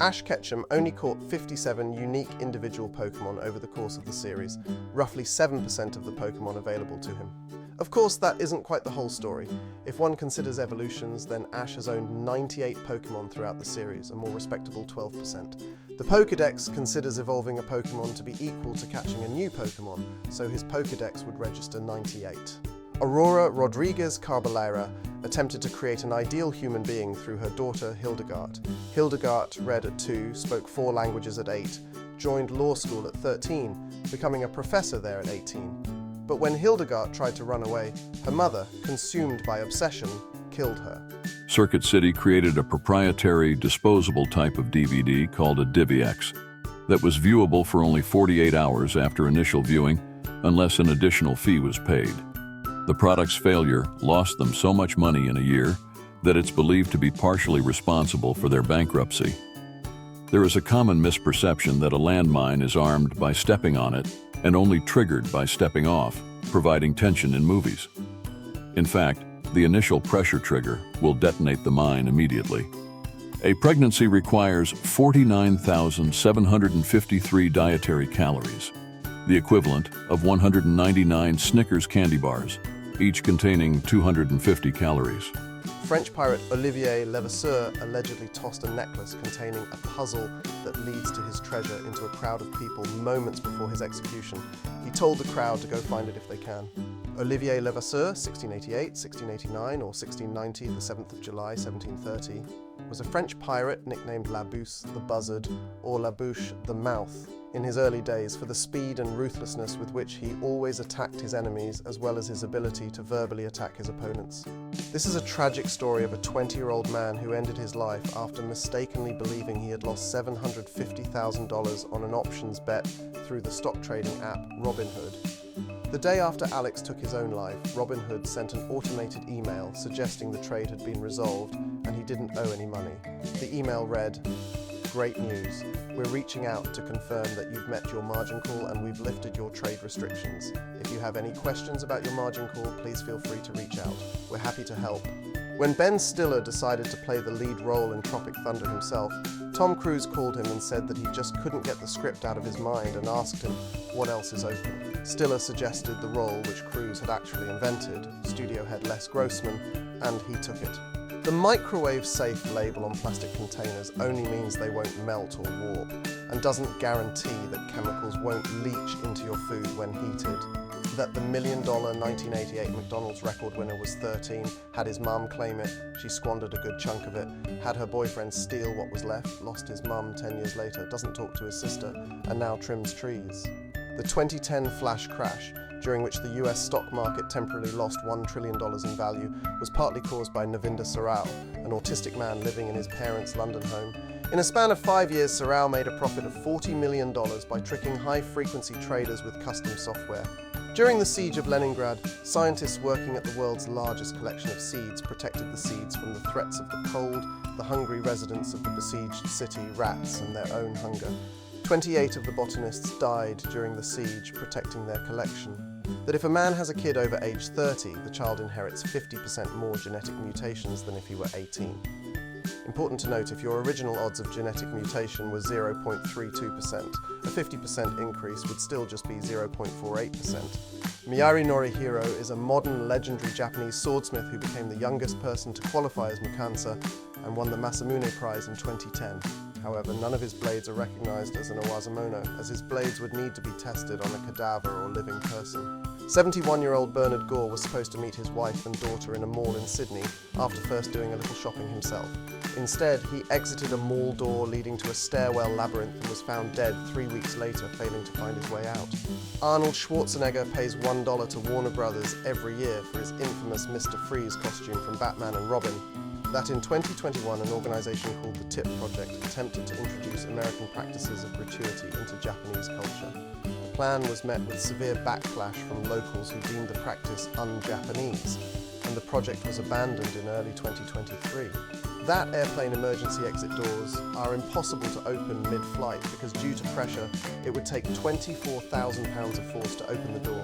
Ash Ketchum only caught 57 unique individual Pokémon over the course of the series, roughly 7% of the Pokémon available to him. Of course, that isn't quite the whole story. If one considers evolutions, then Ash has owned 98 Pokémon throughout the series, a more respectable 12%. The Pokédex considers evolving a Pokémon to be equal to catching a new Pokémon, so his Pokédex would register 98. Aurora Rodriguez Caballera attempted to create an ideal human being through her daughter Hildegard. Hildegard read at 2, spoke 4 languages at 8, joined law school at 13, becoming a professor there at 18. But when Hildegard tried to run away, her mother, consumed by obsession, killed her. Circuit City created a proprietary, disposable type of DVD called a DivvyX that was viewable for only 48 hours after initial viewing, unless an additional fee was paid. The product's failure lost them so much money in a year that it's believed to be partially responsible for their bankruptcy. There is a common misperception that a landmine is armed by stepping on it and only triggered by stepping off, providing tension in movies. In fact, the initial pressure trigger will detonate the mine immediately. A pregnancy requires 49,753 dietary calories, the equivalent of 199 Snickers candy bars, each containing 250 calories. French pirate Olivier Levasseur allegedly tossed a necklace containing a puzzle that leads to his treasure into a crowd of people moments before his execution. He told the crowd to go find it if they can. Olivier Levasseur, 1688, 1689, or 1690, the 7th of July, 1730, was a French pirate nicknamed La Bouche, the Buzzard, or La Bouche, the Mouth, in his early days for the speed and ruthlessness with which he always attacked his enemies, as well as his ability to verbally attack his opponents. This is a tragic story of a 20-year-old man who ended his life after mistakenly believing he had lost $750,000 on an options bet through the stock trading app Robinhood. The day after Alex took his own life, Robinhood sent an automated email suggesting the trade had been resolved and he didn't owe any money. The email read, "Great news. We're reaching out to confirm that you've met your margin call and we've lifted your trade restrictions. If you have any questions about your margin call, please feel free to reach out. We're happy to help." When Ben Stiller decided to play the lead role in Tropic Thunder himself, Tom Cruise called him and said that he just couldn't get the script out of his mind and asked him what else is open. Stiller suggested the role which Cruise had actually invented, studio head Les Grossman, and he took it. The microwave-safe label on plastic containers only means they won't melt or warp, and doesn't guarantee that chemicals won't leach into your food when heated. That the $1 million 1988 McDonald's record winner was 13, had his mum claim it, she squandered a good chunk of it, had her boyfriend steal what was left, lost his mum 10 years later, doesn't talk to his sister, and now trims trees. The 2010 flash crash, during which the US stock market temporarily lost $1 trillion in value, was partly caused by Navinder Sarao, an autistic man living in his parents' London home. In a span of 5 years, Sarao made a profit of $40 million by tricking high-frequency traders with custom software. During the siege of Leningrad, scientists working at the world's largest collection of seeds protected the seeds from the threats of the cold, the hungry residents of the besieged city, rats, and their own hunger. 28 of the botanists died during the siege, protecting their collection. That if a man has a kid over age 30, the child inherits 50% more genetic mutations than if he were 18. Important to note, if your original odds of genetic mutation were 0.32%, a 50% increase would still just be 0.48%. Miyari Norihiro is a modern, legendary Japanese swordsmith who became the youngest person to qualify as Mukansa and won the Masamune Prize in 2010. However, none of his blades are recognized as an Owazamono, as his blades would need to be tested on a cadaver or living person. 71-year-old Bernard Gore was supposed to meet his wife and daughter in a mall in Sydney after first doing a little shopping himself. Instead, he exited a mall door leading to a stairwell labyrinth and was found dead 3 weeks later, failing to find his way out. Arnold Schwarzenegger pays $1 to Warner Brothers every year for his infamous Mr. Freeze costume from Batman and Robin. That in 2021, an organisation called the TIP Project attempted to introduce American practices of gratuity into Japanese culture. The plan was met with severe backlash from locals who deemed the practice un-Japanese, and the project was abandoned in early 2023. That airplane emergency exit doors are impossible to open mid-flight because due to pressure, it would take £24,000 of force to open the door.